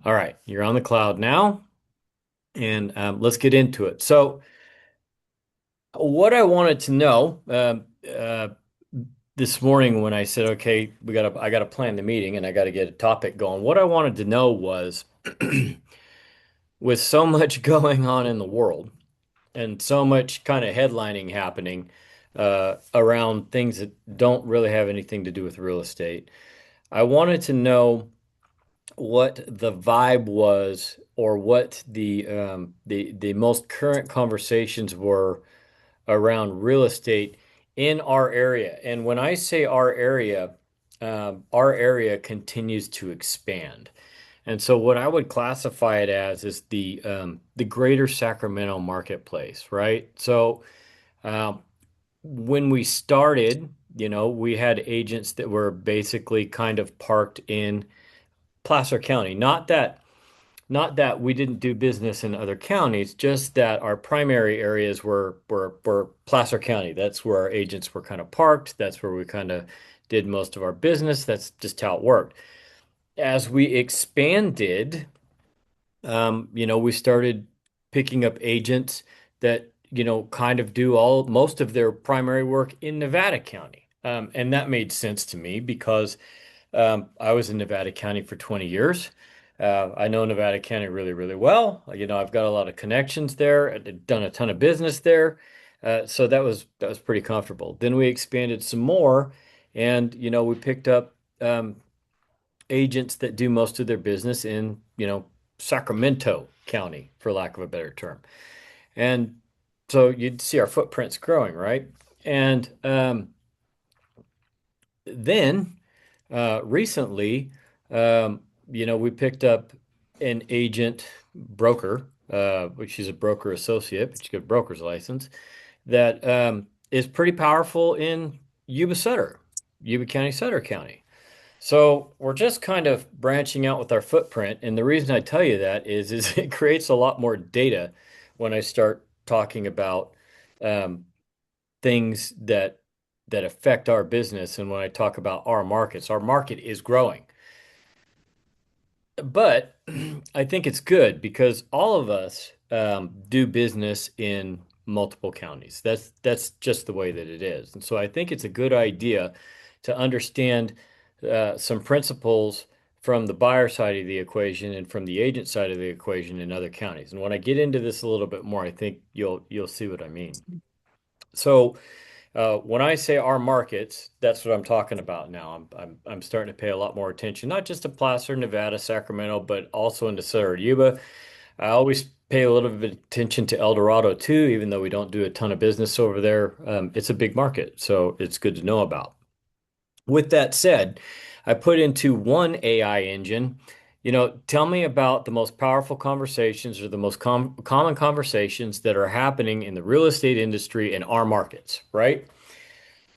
All right, you're on the cloud now, and let's get into it. So, what I wanted to know this morning when I said, "Okay, I gotta plan the meeting, and I got to get a topic going." What I wanted to know was, with so much going on in the world and so much kind of headlining happening around things that don't really have anything to do with real estate, I wanted to know what the vibe was or what the most current conversations were around real estate in our area. And when I say our area continues to expand. And so what I would classify it as is the greater Sacramento marketplace, right? So um, when we started, we had agents that were basically kind of parked in Placer County. Not that we didn't do business in other counties, just that our primary areas were Placer County. That's where our agents were kind of parked. That's where we kind of did most of our business. That's just how it worked. As we expanded, we started picking up agents that, kind of do most of their primary work in Nevada County. And that made sense to me because I was in Nevada County for 20 years. I know Nevada County really, really well. I've got a lot of connections there. I've done a ton of business there. So that was pretty comfortable. Then we expanded some more, and we picked up agents that do most of their business in, Sacramento County, for lack of a better term. And so you'd see our footprints growing, right? And then recently, um, we picked up an agent broker, which she's a broker associate, but she's got a broker's license, that is pretty powerful in Yuba County, Sutter County. So we're just kind of branching out with our footprint. And the reason I tell you that is it creates a lot more data when I start talking about um, things that affect our business. And when I talk about our market is growing. But I think it's good because all of us do business in multiple counties. That's just the way that it is. And so I think it's a good idea to understand some principles from the buyer side of the equation and from the agent side of the equation in other counties. And when I get into this a little bit more, I think you'll see what I mean. So when I say our markets, that's what I'm talking about now. I'm starting to pay a lot more attention, not just to Placer, Nevada, Sacramento, but also into Sutter Yuba. I always pay a little bit of attention to El Dorado too, even though we don't do a ton of business over there. It's a big market, so it's good to know about. With that said, I put into one AI engine. Tell me about the most powerful conversations or the most common conversations that are happening in the real estate industry in our markets, right?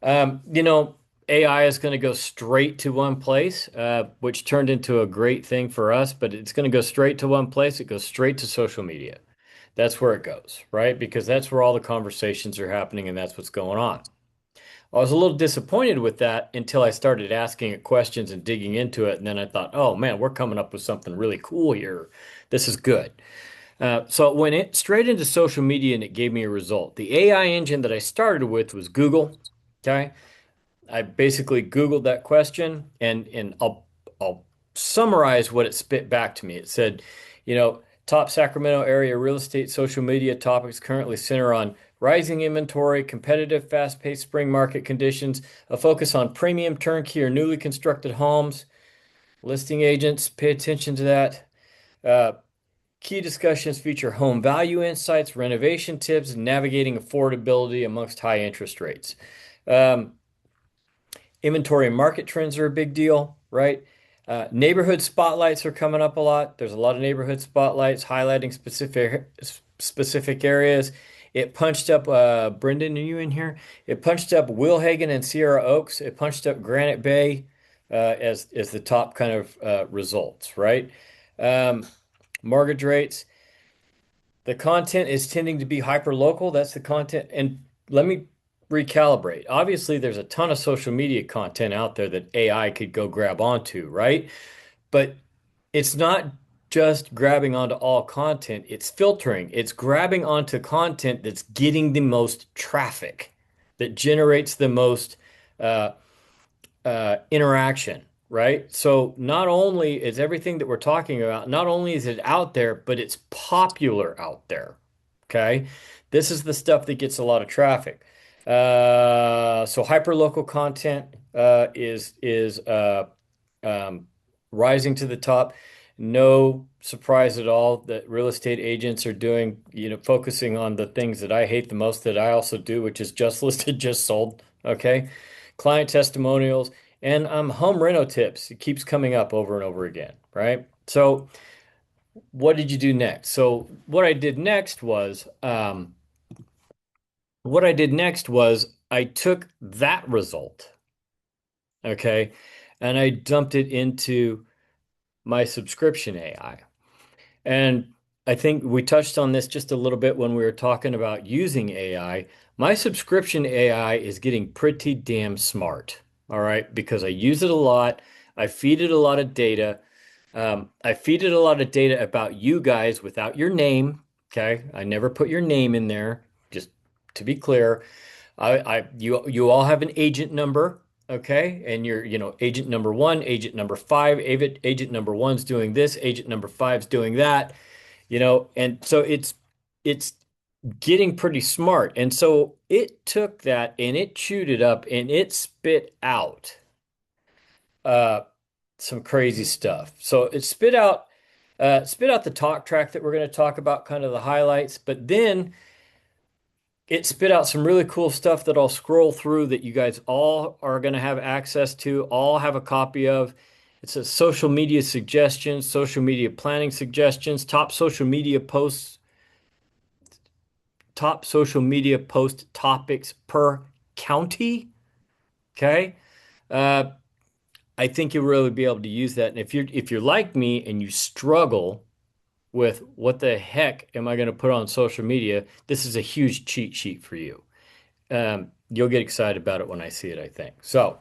Um, you know, AI is going to go straight to one place, which turned into a great thing for us, but it's going to go straight to one place. It goes straight to social media. That's where it goes, right? Because that's where all the conversations are happening and that's what's going on. I was a little disappointed with that until I started asking it questions and digging into it. And then I thought, oh man, we're coming up with something really cool here. This is good. So it went straight into social media and it gave me a result. The AI engine that I started with was Google. Okay. I basically Googled that question and I'll summarize what it spit back to me. It said, top Sacramento area real estate social media topics currently center on rising inventory, competitive, fast-paced spring market conditions, a focus on premium turnkey or newly constructed homes. Listing agents, pay attention to that. Uh, Key discussions feature home value insights, renovation tips, and navigating affordability amongst high interest rates. Um, Inventory and market trends are a big deal, right? Neighborhood spotlights are coming up a lot. There's a lot of neighborhood spotlights highlighting specific areas. It punched up Brendan, are you in here? It punched up Wilhagen and Sierra Oaks. It punched up Granite Bay as the top kind of results, right? Um, Mortgage rates. The content is tending to be hyper local. That's the content. And let me recalibrate. Obviously, there's a ton of social media content out there that AI could go grab onto, right? But it's not. just grabbing onto all content, it's filtering. It's grabbing onto content that's getting the most traffic, that generates the most uh, interaction, right? So not only is everything that we're talking about, not only is it out there, but it's popular out there. Okay. This is the stuff that gets a lot of traffic. So hyperlocal content is um, rising to the top. No surprise at all that real estate agents are doing, focusing on the things that I hate the most that I also do, which is just listed, just sold. Okay. Client testimonials and home reno tips. It keeps coming up over and over again, right? So what did you do next? So what I did next was I took that result, okay, and I dumped it into my subscription AI. And I think we touched on this just a little bit when we were talking about using AI. My subscription AI is getting pretty damn smart, all right, because I use it a lot. I feed it a lot of data. I feed it a lot of data about you guys without your name. Okay. I never put your name in there, just to be clear. You all have an agent number, okay? And you're, agent number one, agent number five, agent number one's doing this, agent number five's doing that, and so it's getting pretty smart. And so it took that and it chewed it up and it uh some crazy stuff. So it spit out the talk track that we're going to talk about, kind of the highlights, but then it spit out some really cool stuff that I'll scroll through that you guys all are going to have access to, all have a copy of. It says social media suggestions, social media planning suggestions, top social media post topics per county. Okay. Uh, I think you'll really be able to use that. And if you're like me and you struggle with what the heck am I going to put on social media, this is a huge cheat sheet for you. You'll get excited about it when I see it, I think. So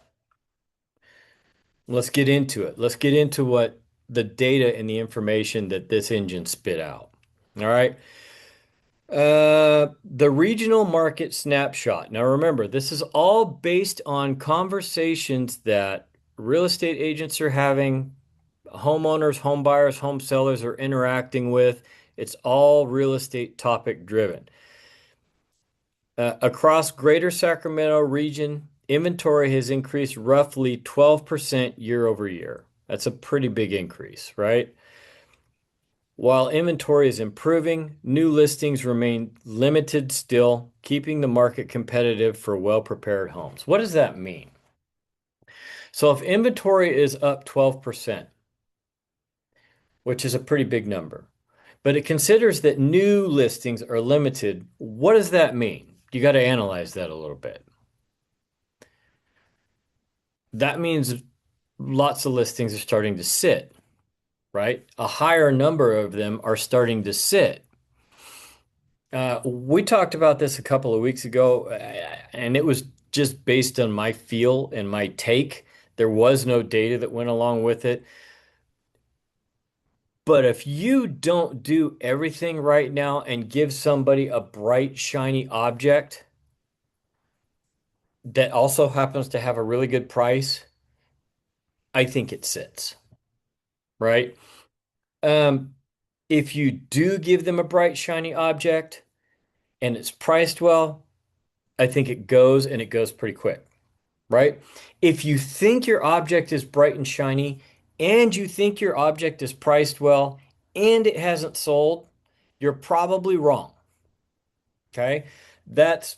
let's get into it. Let's get into what the data and the information that this engine spit out. All right. The regional market snapshot. Now remember, this is all based on conversations that real estate agents are having, homeowners, home buyers, home sellers are interacting with. It's all real estate topic driven. Across Greater Sacramento region, inventory has increased roughly 12% year over year. That's a pretty big increase, right? While inventory is improving, new listings remain limited still, keeping the market competitive for well-prepared homes. What does that mean? So if inventory is up 12%, which is a pretty big number, but it considers that new listings are limited, what does that mean? You got to analyze that a little bit. That means lots of listings are starting to sit, right? A higher number of them are starting to sit. We talked about this a couple of weeks ago, and it was just based on my feel and my take. There was no data that went along with it. But if you don't do everything right now and give somebody a bright, shiny object that also happens to have a really good price, I think it sits, right? Um, if you do give them a bright, shiny object and it's priced well, I think it goes and it goes pretty quick, right? If you think your object is bright and shiny and you think your object is priced well and it hasn't sold, you're probably wrong. Okay? That's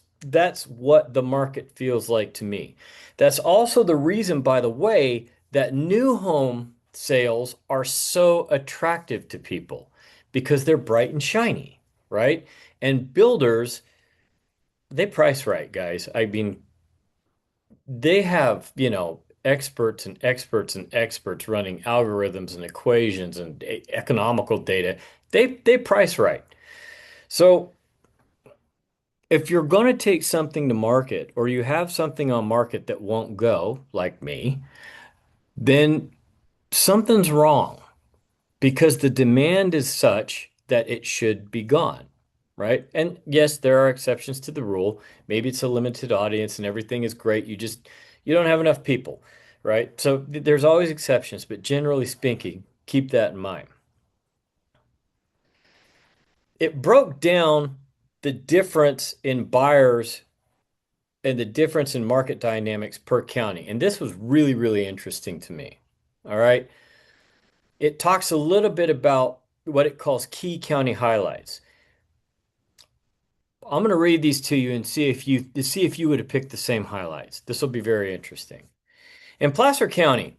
what the market feels like to me. That's also the reason, by the way, that new home sales are so attractive to people because they're bright and shiny, right? And builders, they price right, guys. I mean, they have, experts and experts and experts running algorithms and equations and economical data. They price right. So if you're going to take something to market or you have something on market that won't go, like me, then something's wrong. because the demand is such that it should be gone, right? And yes, there are exceptions to the rule. Maybe it's a limited audience and everything is great. You don't have enough people, right? So there's always exceptions, but generally speaking, keep that in mind. It broke down the difference in buyers and the difference in market dynamics per county. And this was really, really interesting to me. All right. It talks a little bit about what it calls key county highlights. I'm going to read these to you and see if you would have picked the same highlights. This will be very interesting. In Placer County,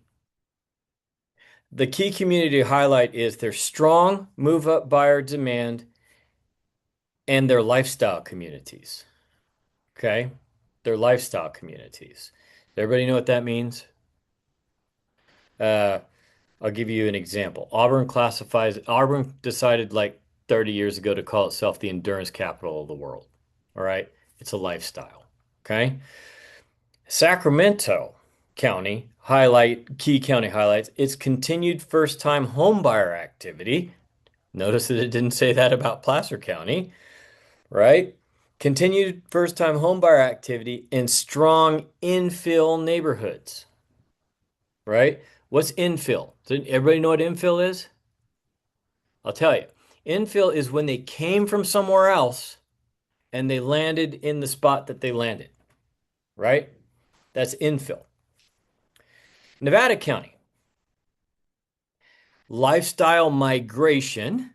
the key community highlight is their strong move-up buyer demand and their lifestyle communities. Okay? Their lifestyle communities. Does everybody know what that means? Uh, I'll give you an example. Auburn decided like 30 years ago to call itself the endurance capital of the world. All right? It's a lifestyle. Okay? Sacramento County key county highlights its continued first-time homebuyer activity. Notice that it didn't say that about Placer County, right? Continued first-time homebuyer activity in strong infill neighborhoods, right? What's infill? Does everybody know what infill is? I'll tell you. Infill is when they came from somewhere else and they landed in the spot that they landed, right? That's infill. Nevada County, lifestyle migration,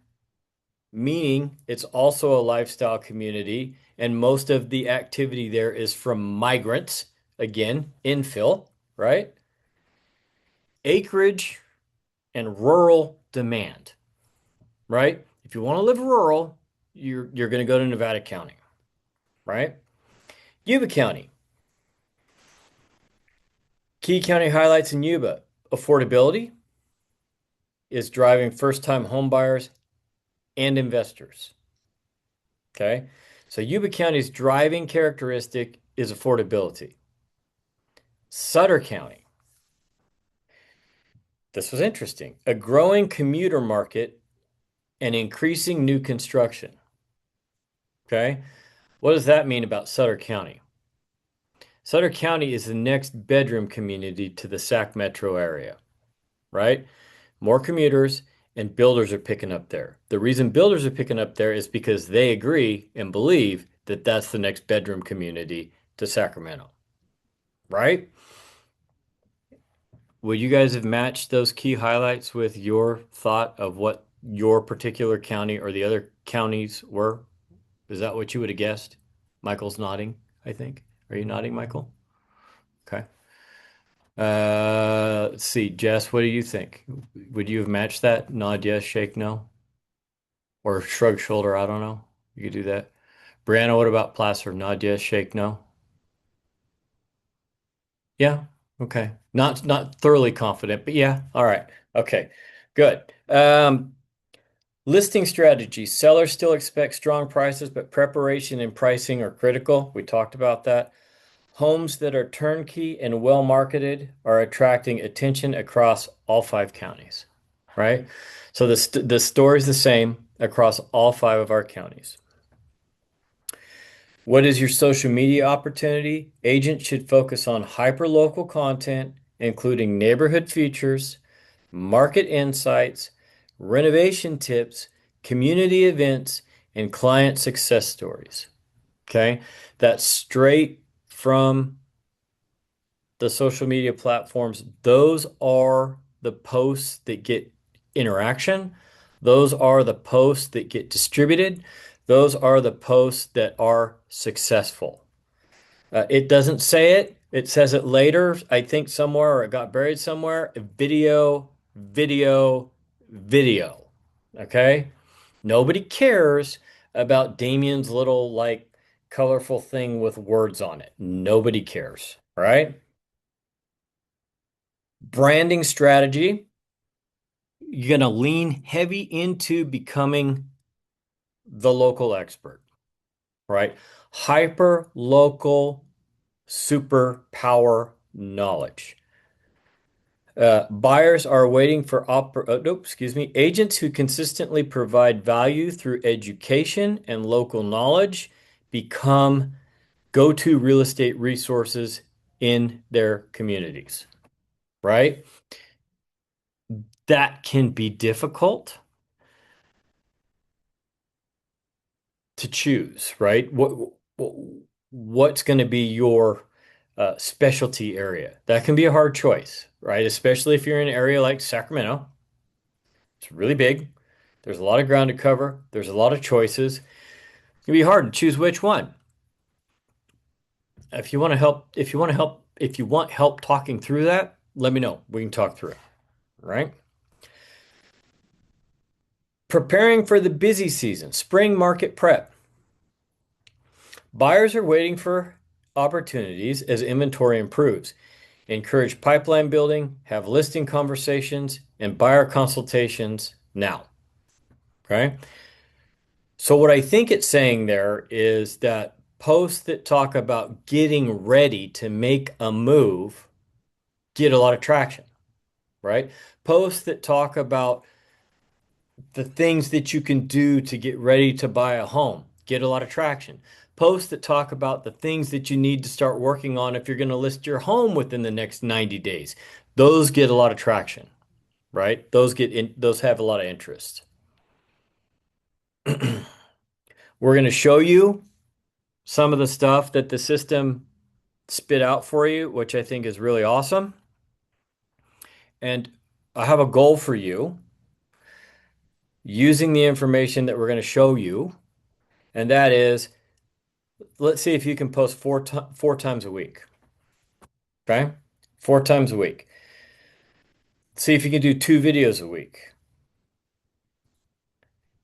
meaning it's also a lifestyle community, and most of the activity there is from migrants. Again, infill, right? Acreage and rural demand, right? If you want to live rural, you're going to go to Nevada County, right? Yuba County, key county highlights in Yuba. Affordability is driving first-time homebuyers and investors. Okay. So Yuba County's driving characteristic is affordability. Sutter County, this was interesting. A growing commuter market and increasing new construction. Okay. What does that mean about Sutter County? Sutter County is the next bedroom community to the Sac metro area, right? More commuters and builders are picking up there. The reason builders are picking up there is because they agree and believe that that's the next bedroom community to Sacramento, right? Would you guys have matched those key highlights with your thought of what your particular county or the other counties were? Is that what you would have guessed? Michael's nodding, I think. Are you nodding, Michael? Okay. Let's see. Jess, what do you think? Would you have matched that? Nod yes, shake no, or shrug shoulder? I don't know. You could do that. Brianna, what about Placer? Nod yes, shake no. Yeah. Okay. Not thoroughly confident, but yeah. All right. Okay. Good. Listing strategy. Sellers still expect strong prices, but preparation and pricing are critical. We talked about that. Homes that are turnkey and well marketed are attracting attention across all five counties, right? So the story's the same across all five of our counties. What is your social media opportunity? Agents should focus on hyper-local content, including neighborhood features, market insights, renovation tips, community events, and client success stories. Okay? That's straight from the social media platforms. Those are the posts that get interaction. Those are the posts that get distributed. Those are the posts that are successful. It doesn't say it. It says it later, I think somewhere, or it got buried somewhere. Video, video, video. Okay? Nobody cares about Damien's little, like, colorful thing with words on it. Nobody cares, right? Branding strategy. You're going to lean heavy into becoming the local expert, right? Hyper local superpower knowledge. Buyers are waiting for nope, excuse me, agents who consistently provide value through education and local knowledge become go-to real estate resources in their communities, right? That can be difficult to choose, right? What's going to be your specialty area? That can be a hard choice, right? Especially if you're in an area like Sacramento. It's really big. There's a lot of ground to cover. There's a lot of choices. It can be hard to choose which one. If you want to help, if you want help talking through that, let me know. We can talk through it, right? Preparing for the busy season, spring market prep. Buyers are waiting for opportunities as inventory improves. Encourage pipeline building, have listing conversations, and buyer consultations now. Okay. So, what I think it's saying there is that posts that talk about getting ready to make a move get a lot of traction, right? Posts that talk about the things that you can do to get ready to buy a home get a lot of traction. Posts that talk about the things that you need to start working on if you're going to list your home within the next 90 days. Those get a lot of traction, right? Those have a lot of interest. We're going to show you some of the stuff that the system spit out for you, which I think is really awesome. And I have a goal for you using the information that we're going to show you, and that is, let's see if you can post four times a week. Okay? 4 times a week. See if you can do 2 videos a week.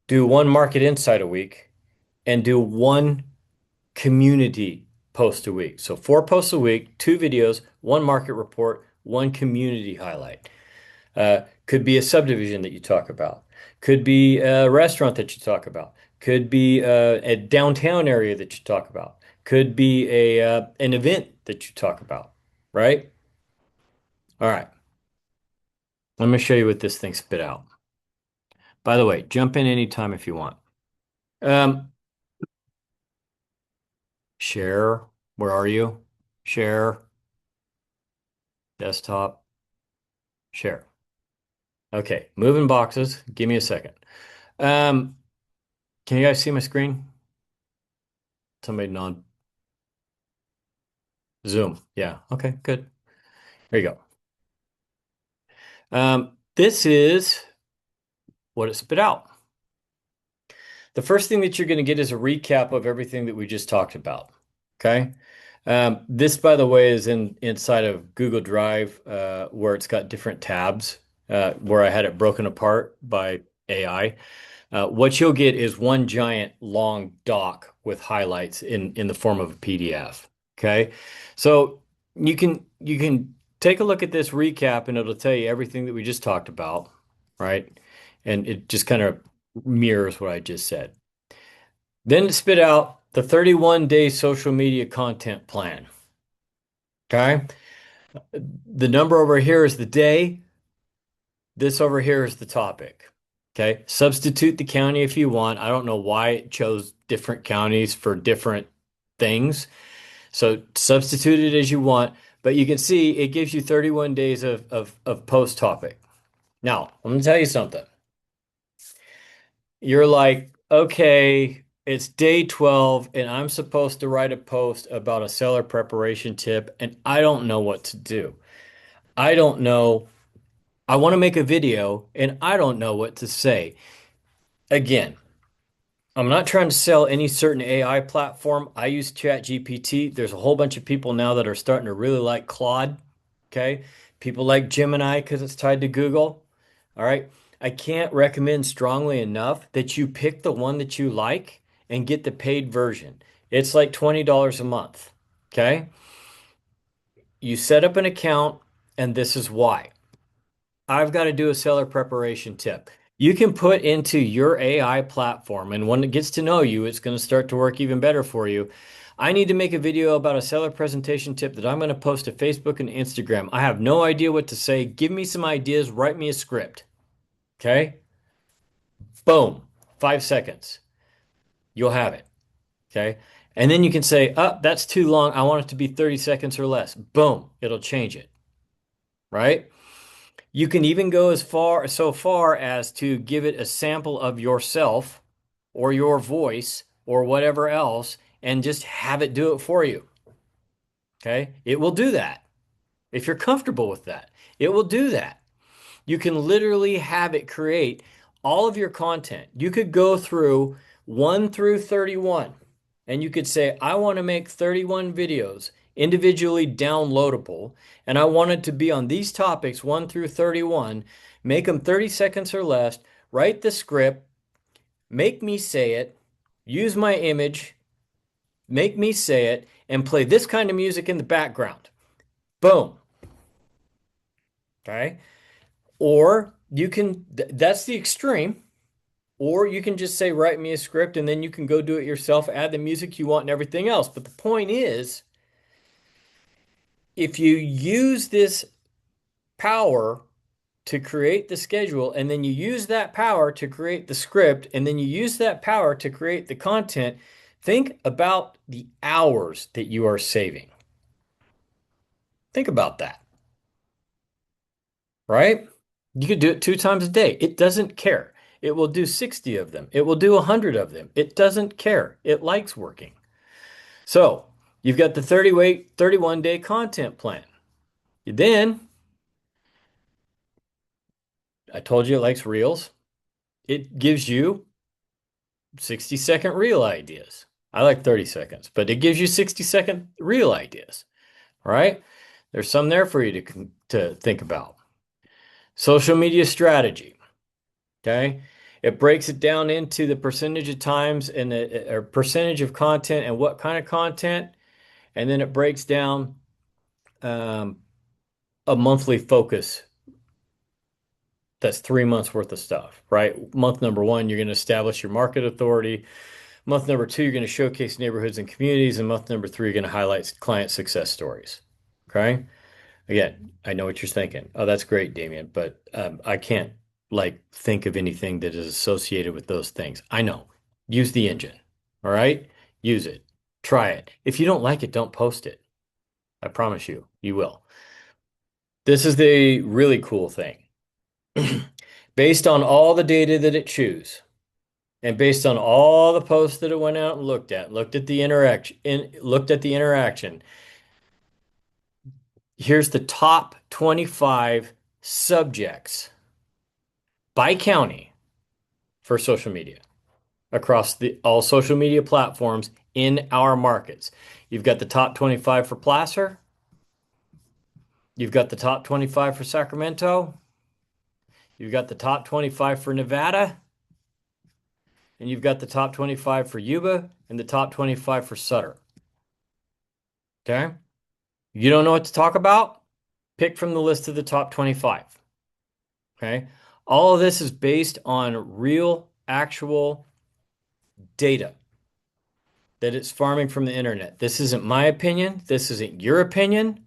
Do one market insight a week and do one community post a week. So 4 posts a week, 2 videos, one market report, one community highlight. Could be a subdivision that you talk about. Could be a restaurant that you talk about. Could be a downtown area that you talk about. Could be an event that you talk about, right? All right. Let me show you what this thing spit out. By the way, jump in anytime if you want. Um, Share. Where are you? Share. Desktop. Share. Okay. Moving boxes. Give me a second. Um, can you guys see my screen? Somebody nod. Zoom. Yeah. Okay, good. There you go. This is what it spit out. The first thing that you're going to get is a recap of everything that we just talked about. Okay. This, by the way, is inside of Google Drive, where it's got different tabs, where I had it broken apart by AI. What you'll get is one giant long doc with highlights in the form of a PDF. Okay. So you can take a look at this recap and it'll tell you everything that we just talked about, right? And it just kind of mirrors what I just said. Then it spit out the 31-day social media content plan. Okay. The number over here is the day. This over here is the topic. Okay. Substitute the county if you want. I don't know why it chose different counties for different things. So substitute it as you want, but you can see it gives you 31 days of post topic. Now, I'm going to tell you something. You're like, okay, it's day 12 and I'm supposed to write a post about a seller preparation tip and I don't know what to do. I don't know. I want to make a video and I don't know what to say. Again, I'm not trying to sell any certain AI platform. I use ChatGPT. There's a whole bunch of people now that are starting to really like Claude. Okay. People like Gemini because it's tied to Google. All right. I can't recommend strongly enough that you pick the one that you like and get the paid version. It's like $20 a month. Okay. You set up an account, and this is why. I've got to do a seller preparation tip. You can put into your AI platform, and when it gets to know you, it's going to start to work even better for you. I need to make a video about a seller presentation tip that I'm going to post to Facebook and Instagram. I have no idea what to say. Give me some ideas. Write me a script. Okay? Boom. 5 seconds. You'll have it. Okay? And then you can say, oh, that's too long. I want it to be 30 seconds or less. Boom. It'll change it. Right? You can even go so far as to give it a sample of yourself or your voice or whatever else and just have it do it for you. Okay? It will do that. If you're comfortable with that, it will do that. You can literally have it create all of your content. You could go through 1 through 31 and you could say, I want to make 31 videos individually downloadable, and I want it to be on these topics 1 through 31. Make them 30 seconds or less. Write the script, make me say it, use my image, make me say it, and play this kind of music in the background. Boom. Okay. Or you can, that's the extreme. Or you can just say, write me a script, and then you can go do it yourself, add the music you want and everything else. But the point is, if you use this power to create the schedule, and then you use that power to create the script, and then you use that power to create the content, think about the hours that you are saving. Think about that, right? You could do it 2 times a day. It doesn't care. It will do 60 of them. It will do 100 of them. It doesn't care. It likes working. So you've got the 31-day content plan. Then I told you it likes reels. It gives you 60-second reel ideas. I like 30 seconds, but it gives you 60-second reel ideas. All right. There's some there for you to think about. Social media strategy. Okay. It breaks it down into the percentage of times and the percentage of content and what kind of content. And then it breaks down a monthly focus. That's 3 months worth of stuff, right? Month number one, you're going to establish your market authority. Month number two, you're going to showcase neighborhoods and communities. And month number three, you're going to highlight client success stories. Okay. Again, I know what you're thinking. Oh, that's great, Damien, but I can't think of anything that is associated with those things. I know. Use the engine. All right. Use it. Try it. If you don't like it, don't post it. I promise you, you will. This is the really cool thing. Based on all the data that it chews, and based on all the posts that it went out and looked at the interaction, here's the top 25 subjects by county for social media across all social media platforms in our markets. You've got the top 25 for Placer. You've got the top 25 for Sacramento. You've got the top 25 for Nevada. And you've got the top 25 for Yuba and the top 25 for Sutter. Okay? You don't know what to talk about? Pick from the list of the top 25. Okay? All of this is based on real, actual data that it's farming from the internet. This isn't my opinion. This isn't your opinion.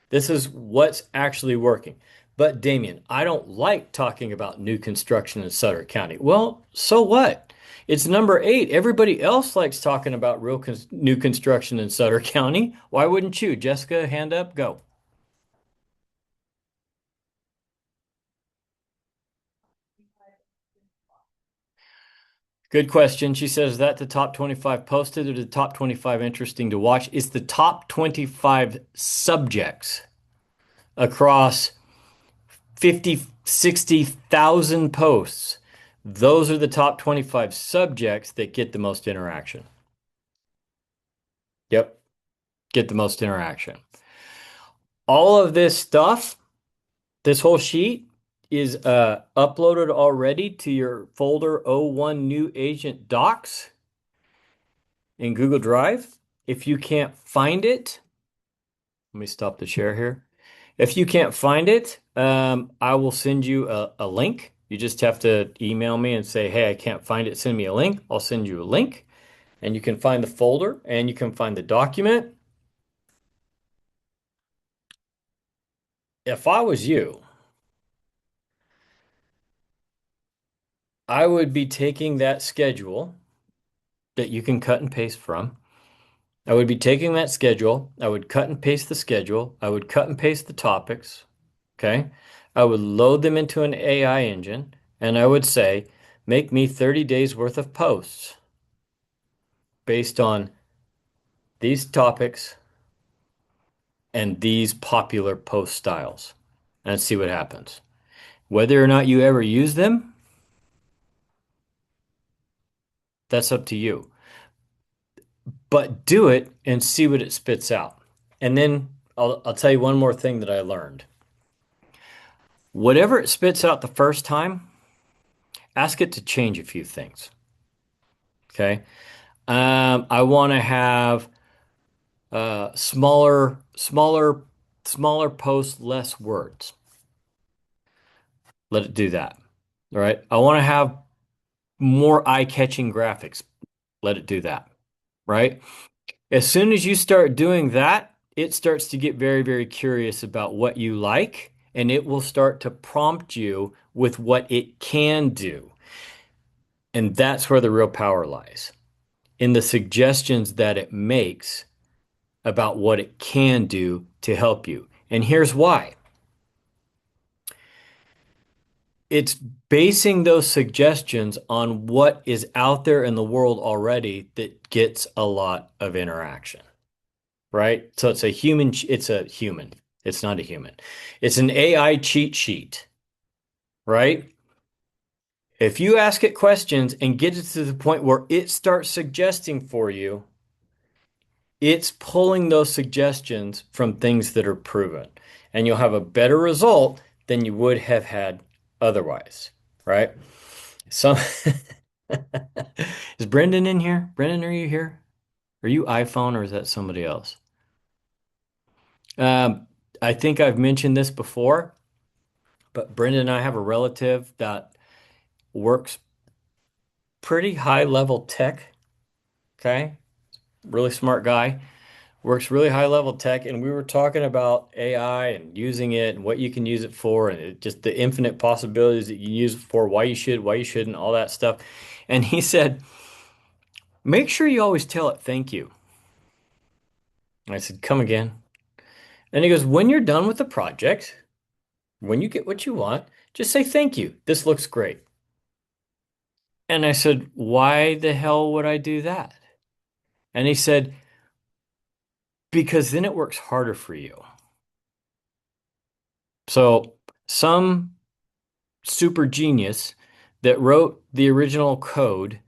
This is what's actually working. But Damien, I don't like talking about new construction in Sutter County. Well, so what? It's number 8. Everybody else likes talking about new construction in Sutter County. Why wouldn't you? Jessica, hand up, go. Good question. She says, is that the top 25 posted or the top 25 interesting to watch? It's the top 25 subjects across 50, 60,000 posts. Those are the top 25 subjects that get the most interaction. Yep, get the most interaction. All of this stuff, this whole sheet is uploaded already to your folder O1 New Agent Docs in Google Drive. If you can't find it, let me stop the share here. If you can't find it, I will send you a link. You just have to email me and say, hey, I can't find it. Send me a link. I'll send you a link. and you can find the folder and you can find the document. If I was you, I would be taking that schedule that you can cut and paste from. I would be taking that schedule. I would cut and paste the schedule. I would cut and paste the topics. Okay. I would load them into an AI engine and I would say, make me 30 days worth of posts based on these topics and these popular post styles and see what happens. Whether or not you ever use them, that's up to you. But do it and see what it spits out. And then I'll tell you one more thing that I learned. Whatever it spits out the first time, ask it to change a few things. Okay. I want to have smaller posts, less words. Let it do that. All right. I want to have more eye-catching graphics. Let it do that. Right. As soon as you start doing that, it starts to get very, very curious about what you like, and it will start to prompt you with what it can do. And that's where the real power lies, in the suggestions that it makes about what it can do to help you. And here's why. It's basing those suggestions on what is out there in the world already that gets a lot of interaction, right? So it's a human. It's not a human. It's an AI cheat sheet, right? If you ask it questions and get it to the point where it starts suggesting for you, it's pulling those suggestions from things that are proven, and you'll have a better result than you would have had otherwise, right? So, is Brendan in here? Brendan, are you here? Are you iPhone or is that somebody else? Um, I think I've mentioned this before, but Brendan and I have a relative that works pretty high level tech. Okay. Really smart guy. Works really high level tech, and we were talking about AI and using it and what you can use it for, and just the infinite possibilities that you use it for, why you should, why you shouldn't, all that stuff. And he said, make sure you always tell it thank you. And I said, come again. And he goes, when you're done with the project, when you get what you want, just say thank you. This looks great. And I said, why the hell would I do that? And he said, because then it works harder for you. So some super genius that wrote the original code,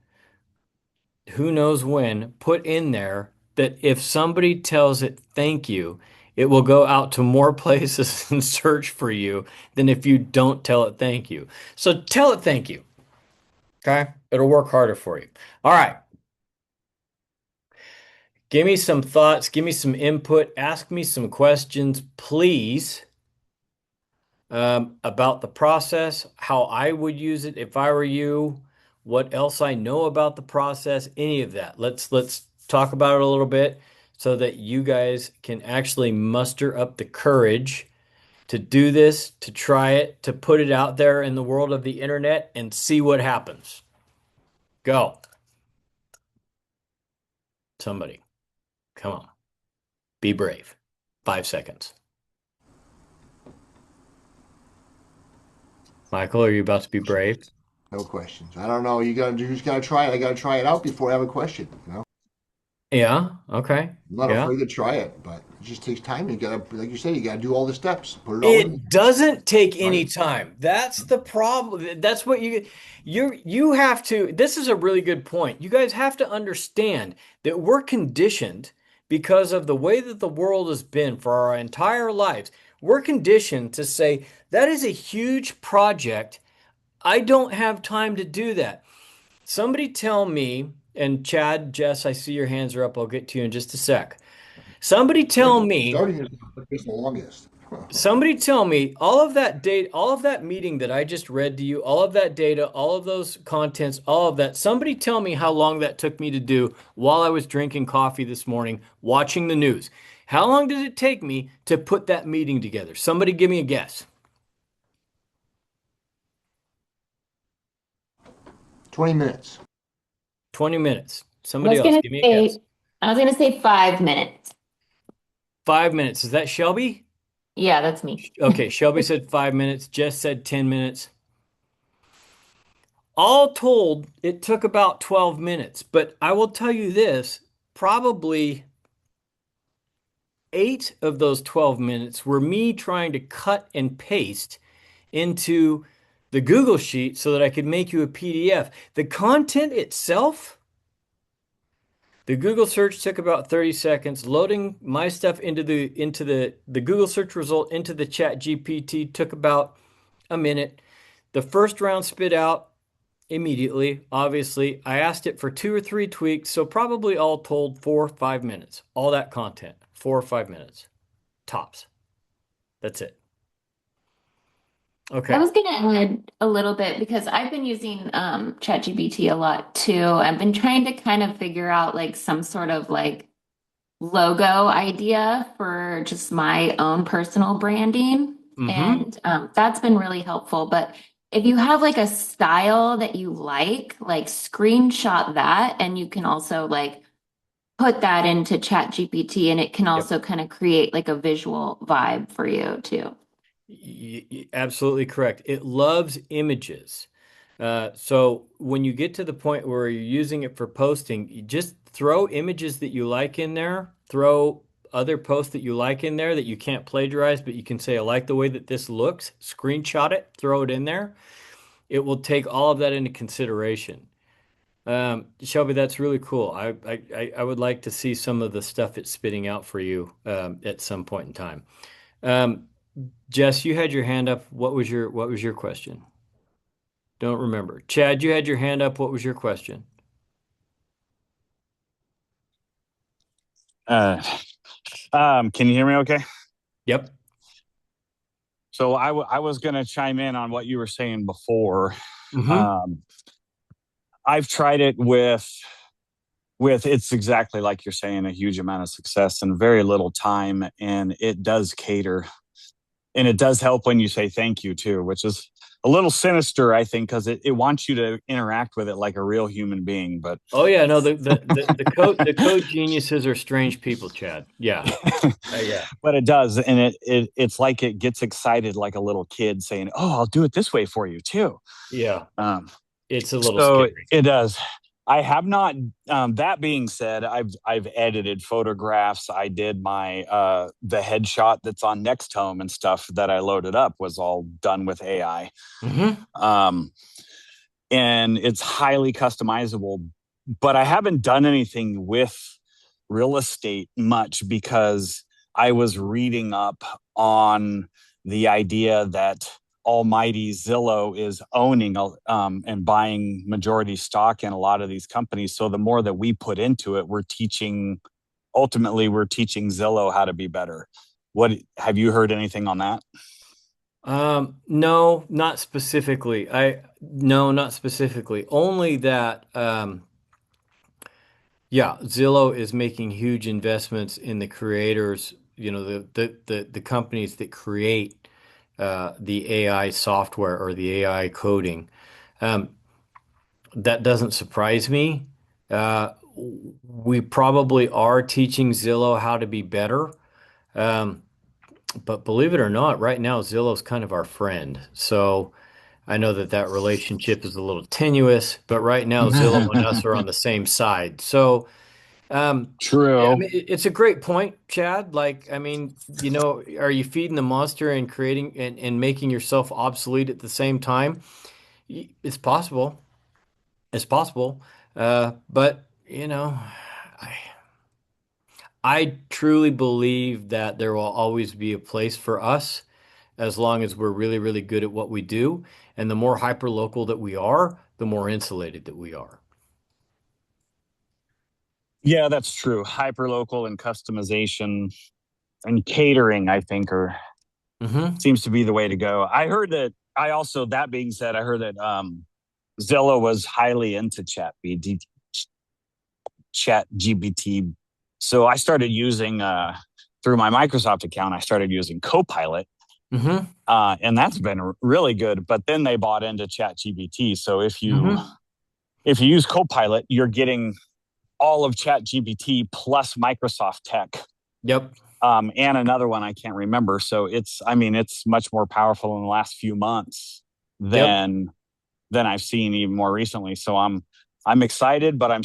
who knows when, put in there that if somebody tells it thank you, it will go out to more places and search for you than if you don't tell it thank you. So tell it thank you. Okay? It'll work harder for you. All right. Give me some thoughts, give me some input, ask me some questions, please, about the process, how I would use it if I were you, what else I know about the process, any of that. Let's talk about it a little bit so that you guys can actually muster up the courage to do this, to try it, to put it out there in the world of the internet and see what happens. Go. Somebody. Come on. Be brave. 5 seconds. Michael, are you about to be brave? No questions. I don't know. You just gotta try it. I gotta try it out before I have a question. Yeah. Okay. I'm not Yeah. afraid to try it, but it just takes time. You gotta, like you said, you gotta do all the steps. Put it all in, It doesn't take any right? time. That's the problem. That's what you have to. This is a really good point. You guys have to understand that we're conditioned because of the way that the world has been for our entire lives. We're conditioned to say that is a huge project. I don't have time to do that. Somebody tell me, and Chad, Jess, I see your hands are up. I'll get to you in just a sec. Somebody tell Good. me Starting is the longest. Somebody tell me all of that data, all of that meeting that I just read to you, all of that data, all of those contents, all of that. Somebody tell me how long that took me to do while I was drinking coffee this morning, watching the news. How long did it take me to put that meeting together? Somebody give me a guess. 20 minutes. 20 minutes. I Somebody was else, gonna give me a guess. say, I was gonna say 5 minutes. 5 minutes. Is that Shelby? Yeah, that's me. Okay, Shelby said 5 minutes. Jess said 10 minutes. All told, it took about 12 minutes. But I will tell you this, probably 8 of those 12 minutes were me trying to cut and paste into the Google Sheet so that I could make you a PDF. The content itself, the Google search took about 30 seconds. Loading my stuff into the Google search result into the Chat GPT took about a minute. The first round spit out immediately, obviously. I asked it for 2 or 3 tweaks, so probably all told 4 or 5 minutes. All that content, 4 or 5 minutes, tops. That's it. I Okay. was gonna add a little bit because I've been using ChatGPT a lot too. I've been trying to kind of figure out like some sort of like logo idea for just my own personal branding. Mm-hmm. And that's been really helpful. But if you have like a style that you like screenshot that and you can also like put that into ChatGPT and it can Yep. also kind of create like a visual vibe for you too. Absolutely correct. It loves images. So when you get to the point where you're using it for posting, you just throw images that you like in there, throw other posts that you like in there that you can't plagiarize, but you can say, I like the way that this looks, screenshot it, throw it in there. It will take all of that into consideration. Shelby, that's really cool. I would like to see some of the stuff it's spitting out for you at some point in time. Um, Jess, you had your hand up. What was your question? Don't remember. Chad, you had your hand up. What was your question? Uh, can you hear me okay? Yep. So I was going to chime in on what you were saying before. Mm-hmm. Um, I've tried it with it's exactly like you're saying, a huge amount of success and very little time, and it does cater, and it does help when you say thank you too, which is a little sinister, I think, because it wants you to interact with it like a real human being. But Oh yeah, no, the code geniuses are strange people, Chad. Yeah. Yeah. but it does, and it's like it gets excited like a little kid saying, "Oh, I'll do it this way for you too." Yeah. Um, It's a little so scary. it does. I have not. That being said, I've edited photographs. I did my the headshot that's on NextHome and stuff that I loaded up was all done with AI. Mm-hmm. Um, and it's highly customizable. But I haven't done anything with real estate much because I was reading up on the idea that almighty Zillow is owning and buying majority stock in a lot of these companies. So the more that we put into it, ultimately we're teaching Zillow how to be better. What have you heard anything on that? No, not specifically. No, not specifically. Only that yeah, Zillow is making huge investments in the creators, the companies that create the AI software or the AI coding. Um, that doesn't surprise me. Uh, we probably are teaching Zillow how to be better. Um, but believe it or not, right now Zillow's kind of our friend. So I know that that relationship is a little tenuous, but right now Zillow and us are on the same side. So I True. mean, it's a great point, Chad. Like, I mean, are you feeding the monster and creating and making yourself obsolete at the same time? It's possible. It's possible. But I, I truly believe that there will always be a place for us as long as we're really, really good at what we do. And the more hyper local that we are, the more insulated that we are. Yeah, that's true. Hyperlocal and customization and catering, I think, are. Hmm. seems to be the way to go. I heard that. I also, that being said, I heard that Zillow was highly into Chat GBT. So I started using through my Microsoft account. I started using Copilot, Hmm. and that's been really good. But then they bought into Chat GBT. So Hmm. if you use Copilot, you're getting all of Chat GBT plus Microsoft Tech, Yep. and another one I can't remember. So it's, I mean, it's much more powerful in the last few months Yep. than I've seen even more recently. So I'm excited, but I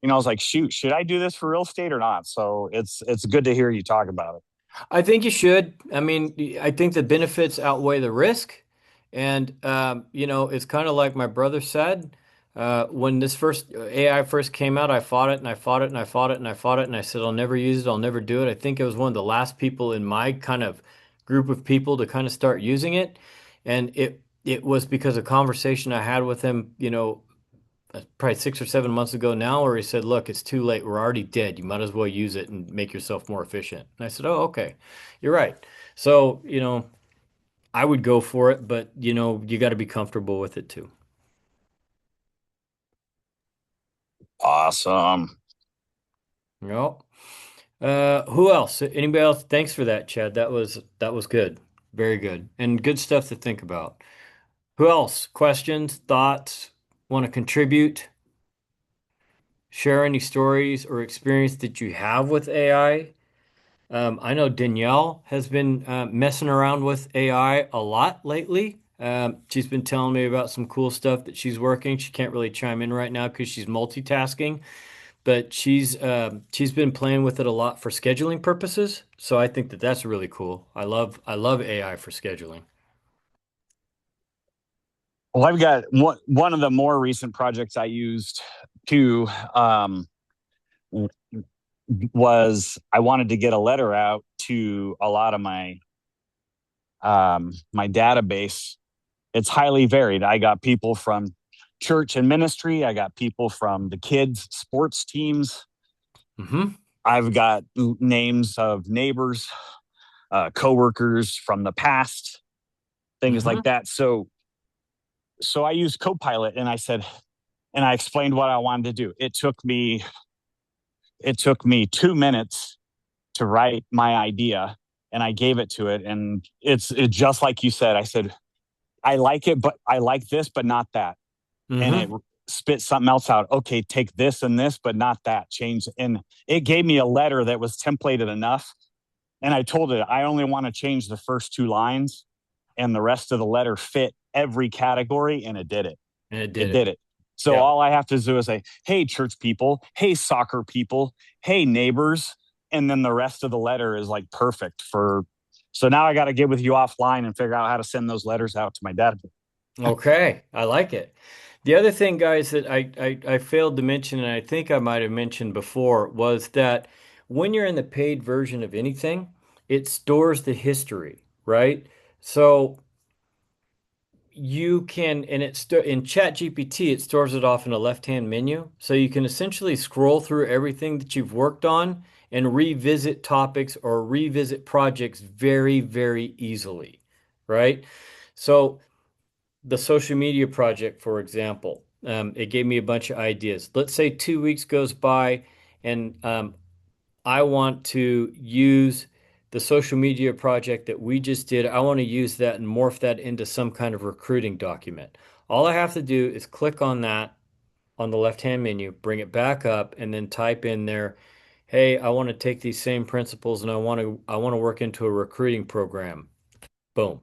was like, shoot, should I do this for real estate or not? So it's good to hear you talk about it. I think you should. I mean, I think the benefits outweigh the risk. And, it's kind of like my brother said, when this first AI first came out, I fought it and I fought it and I fought it and I fought it. And I said, I'll never use it. I'll never do it. I think it was one of the last people in my kind of group of people to kind of start using it. And it was because of conversation I had with him, probably 6 or 7 months ago now, where he said, "Look, it's too late. We're already dead. You might as well use it and make yourself more efficient." And I said, "Oh, okay. You're right." So, I would go for it, but you got to be comfortable with it too. Awesome. No. Who else? Anybody else? Thanks for that, Chad. That was good. Very good. And good stuff to think about. Who else? Questions, thoughts, want to contribute? Share any stories or experience that you have with AI? I know Danielle has been messing around with AI a lot lately. She's been telling me about some cool stuff that she's working. She can't really chime in right now because she's multitasking, but she's been playing with it a lot for scheduling purposes. So I think that that's really cool. I love AI for scheduling. Well, I've got one of the more recent projects I used to was I wanted to get a letter out to a lot of my database. It's highly varied. I got people from church and ministry. I got people from the kids sports teams. Hmm. I've got names of neighbors, coworkers from the past, things Hmm. like that. So I used Copilot and I said, and I explained what I wanted to do. It took me 2 minutes to write my idea, and I gave it to it, and it just like you said. I said, I like it, but I like this, but not that, and it Hmm. spit something else out. Okay, take this and this, but not that. Change, and it gave me a letter that was templated enough. And I told it I only want to change the first two lines, and the rest of the letter fit every category, and it did it. And it did It it. did it. So Yeah. all I have to do is say, "Hey, church people. Hey, soccer people. Hey, neighbors," and then the rest of the letter is like perfect for. So now I got to get with you offline and figure out how to send those letters out to my database. Okay, I like it. The other thing, guys, that I failed to mention, and I think I might have mentioned before, was that when you're in the paid version of anything, it stores the history, right? So you can, and in ChatGPT, it stores it off in a left-hand menu. So you can essentially scroll through everything that you've worked on and revisit topics or revisit projects very, very easily, right? So the social media project, for example, it gave me a bunch of ideas. Let's say 2 weeks goes by and I want to use the social media project that we just did. I want to use that and morph that into some kind of recruiting document. All I have to do is click on that on the left-hand menu, bring it back up, and then type in there, hey, I want to take these same principles and I want to work into a recruiting program. Boom,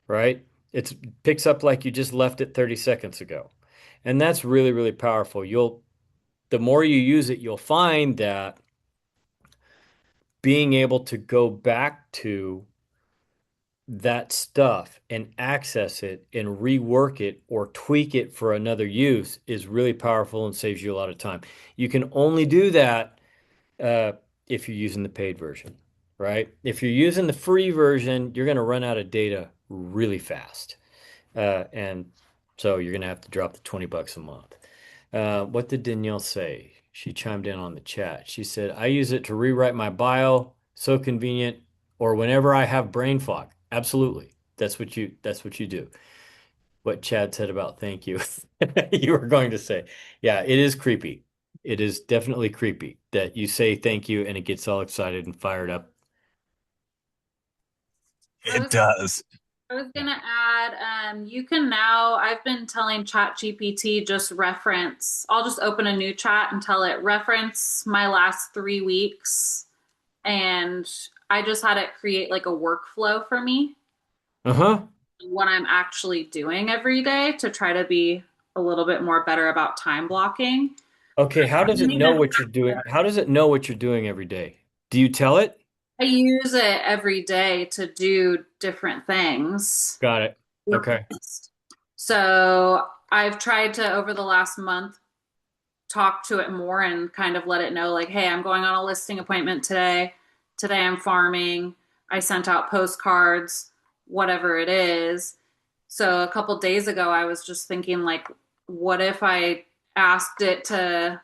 right? It picks up like you just left it 30 seconds ago. And that's really, really powerful. The more you use it, you'll find that being able to go back to that stuff and access it and rework it or tweak it for another use is really powerful and saves you a lot of time. You can only do that uh, if you're using the paid version, right? If you're using the free version, you're going to run out of data really fast. And so you're going to have to drop the $20 a month. What did Danielle say? She chimed in on the chat. She said, I use it to rewrite my bio. So convenient. or whenever I have brain fog. Absolutely. That's what you do. What Chad said about thank you. You were going to say. Yeah, it is creepy. It is definitely creepy that you say thank you and it gets all excited and fired up. I It was does. I was Yeah. gonna add, you can now, I've been telling ChatGPT just reference, I'll just open a new chat and tell it reference my last 3 weeks. And I just had it create like a workflow for me, Uh-huh. what I'm actually doing every day to try to be a little bit more better about time blocking. Okay, how does it know Even what you're doing? How does it know what you're doing every day? Do you tell it? I use it every day to do different things. Got it. Okay. So I've tried to, over the last month, talk to it more and kind of let it know, like, hey, I'm going on a listing appointment today. Today I'm farming. I sent out postcards, whatever it is. So a couple days ago, I was just thinking, like, what if I asked it to,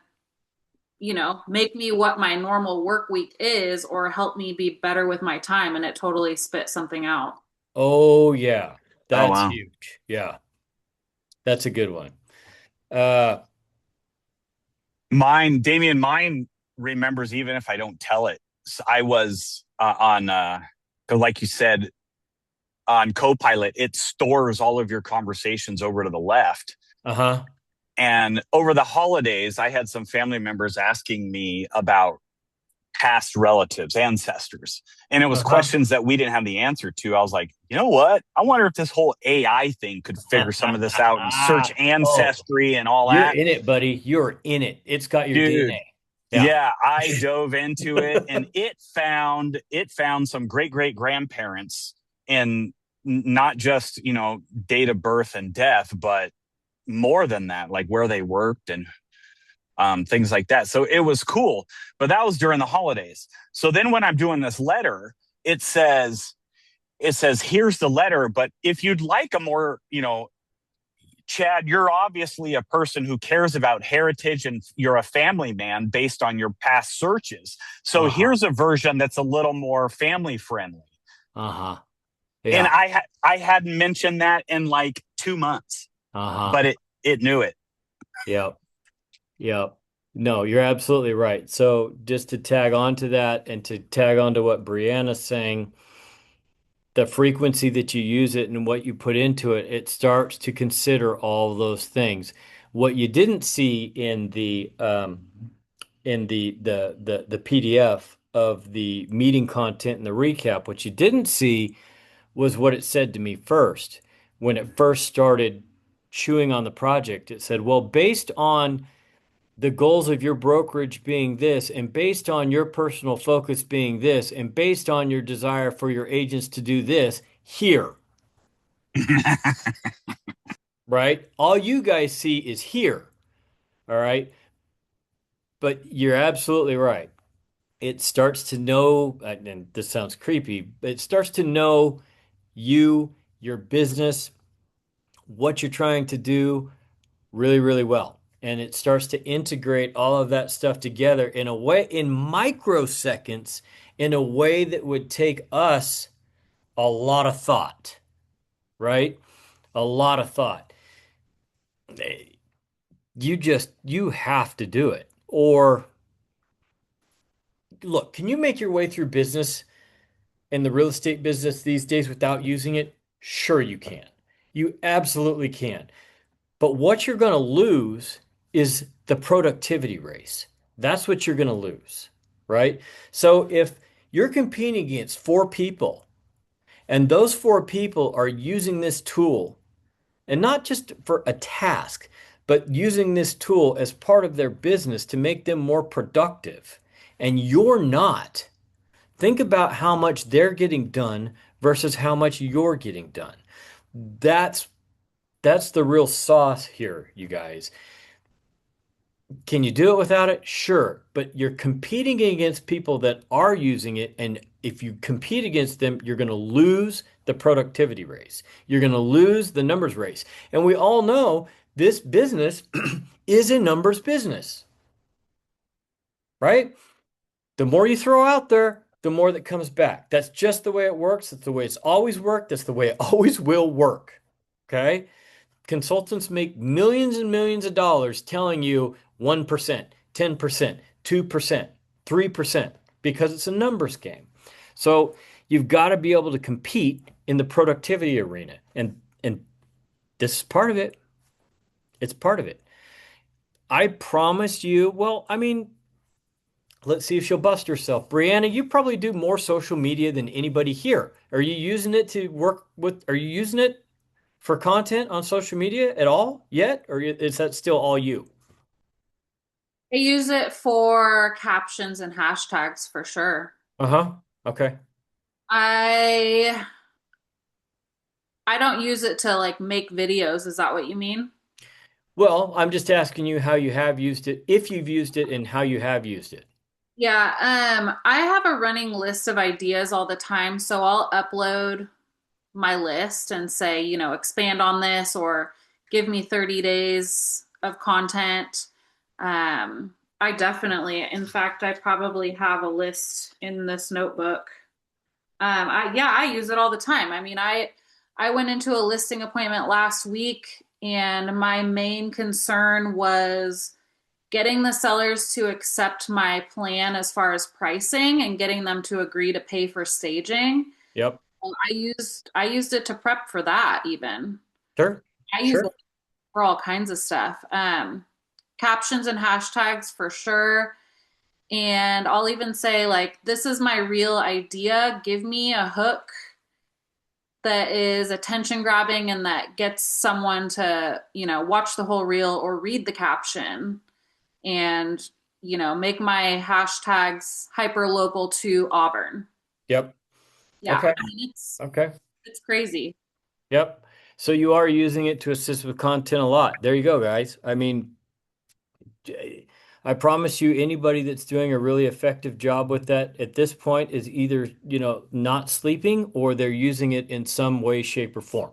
make me what my normal work week is or help me be better with my time? And it totally spit something out. Oh yeah. Oh That's wow. huge. Yeah. That's a good one. Uh, Mine remembers even if I don't tell it. So I was on, 'cause like you said, on Copilot, it stores all of your conversations over to the left. uh-huh. And over the holidays, I had some family members asking me about past relatives, ancestors. And it was Uh-huh. questions that we didn't have the answer to. I was like, you know what? I wonder if this whole AI thing could figure some of this out and search Oh, ancestry and all you're that. in it, buddy. You're in it. It's got your Dude, DNA. Yeah. yeah, I dove into it and it found some great grandparents and not just, date of birth and death, but more than that, like where they worked and things like that. So it was cool. But that was during the holidays. So then when I'm doing this letter, it says, here's the letter. But if you'd like a more, Chad, you're obviously a person who cares about heritage and you're a family man based on your past searches. So Uh-huh. here's a version that's a little more family friendly. Uh-huh. And Yeah. I hadn't mentioned that in like 2 months, Uh-huh. but it knew it. Yep. Yep. No, you're absolutely right. So just to tag on to that and to tag on to what Brianna's saying, the frequency that you use it and what you put into it, it starts to consider all those things. What you didn't see in the PDF of the meeting content and the recap, what you didn't see was what it said to me first. When it first started chewing on the project, it said, well, based on the goals of your brokerage being this, and based on your personal focus being this, and based on your desire for your agents to do this, here, right? All you guys see is here, all right? But you're absolutely right. It starts to know, and this sounds creepy, but it starts to know you, your business, what you're trying to do really, really well. And it starts to integrate all of that stuff together in a way, in microseconds, in a way that would take us a lot of thought, right? A lot of thought. You have to do it. Or look, can you make your way through business in the real estate business these days without using it? Sure, you can. You absolutely can. But what you're going to lose is the productivity race. That's what you're going to lose, right? So if you're competing against four people and those four people are using this tool and not just for a task, but using this tool as part of their business to make them more productive, and you're not, think about how much they're getting done versus how much you're getting done. That's that's the real sauce here, you guys. Can you do it without it? Sure, but you're competing against people that are using it, and if you compete against them, you're going to lose the productivity race. You're going to lose the numbers race. And we all know this business is a numbers business, right? The more you throw out there, the more that comes back. That's just the way it works. That's the way it's always worked. That's the way it always will work. Okay? Consultants make millions and millions of dollars telling you 1%, 10%, 2%, 3% because it's a numbers game. So you've got to be able to compete in the productivity arena. And this is part of it. It's part of it. I promise you, well, I mean, let's see if she'll bust herself. Brianna, you probably do more social media than anybody here. Are you using it to work with, are you using it for content on social media at all yet? Or is that still all you? I use it for captions and hashtags for sure. Uh-huh. Okay. I I don't use it to like make videos. Is that what you mean? Well, I'm just asking you how you have used it, if you've used it, and how you have used it. Yeah, I have a running list of ideas all the time, so I'll upload my list and say, expand on this or give me 30 days of content. I definitely, in fact, I probably have a list in this notebook. I use it all the time. I mean, I went into a listing appointment last week and my main concern was getting the sellers to accept my plan as far as pricing and getting them to agree to pay for staging. Yep. I used it to prep for that even. Sure. I use it Sure. for all kinds of stuff. Captions and hashtags for sure. And I'll even say like this is my real idea. Give me a hook that is attention grabbing and that gets someone to, watch the whole reel or read the caption and, make my hashtags hyper local to Auburn. Yep. Yeah, Okay. I mean, Okay. it's crazy. Yep. So you are using it to assist with content a lot. There you go, guys. I mean, I promise you, anybody that's doing a really effective job with that at this point is either, not sleeping or they're using it in some way, shape, or form.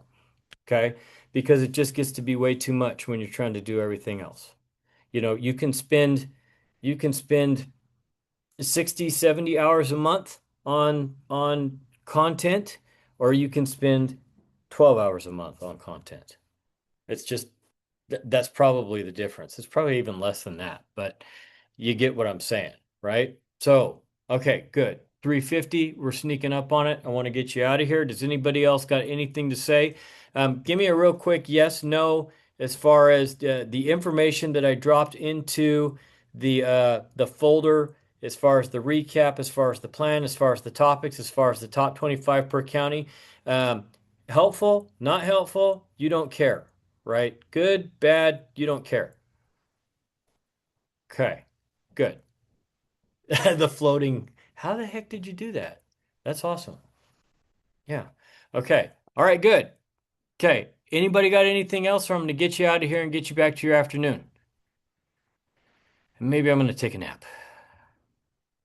Okay. Because it just gets to be way too much when you're trying to do everything else. You can spend 60, 70 hours a month on content, or you can spend 12 hours a month on content. It's just that's probably the difference. It's probably even less than that, but you get what I'm saying, right? So, okay, good. 350, we're sneaking up on it. I want to get you out of here. Does anybody else got anything to say? Give me a real quick yes, no, as far as the information that I dropped into the folder, as far as the recap, as far as the plan, as far as the topics, as far as the top 25 per county. Um, Helpful, not helpful, you don't care, right? Good, bad, you don't care. Okay, good. The floating. How the heck did you do that? That's awesome. Yeah. Okay. All right, good. Okay. Anybody got anything else from to get you out of here and get you back to your afternoon? And maybe I'm going to take a nap.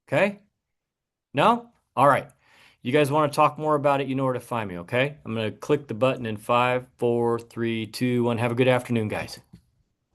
Okay? No? All right. You guys want to talk more about it, you know where to find me, okay? I'm going to click the button in 5, 4, 3, 2, 1. Have a good afternoon, guys.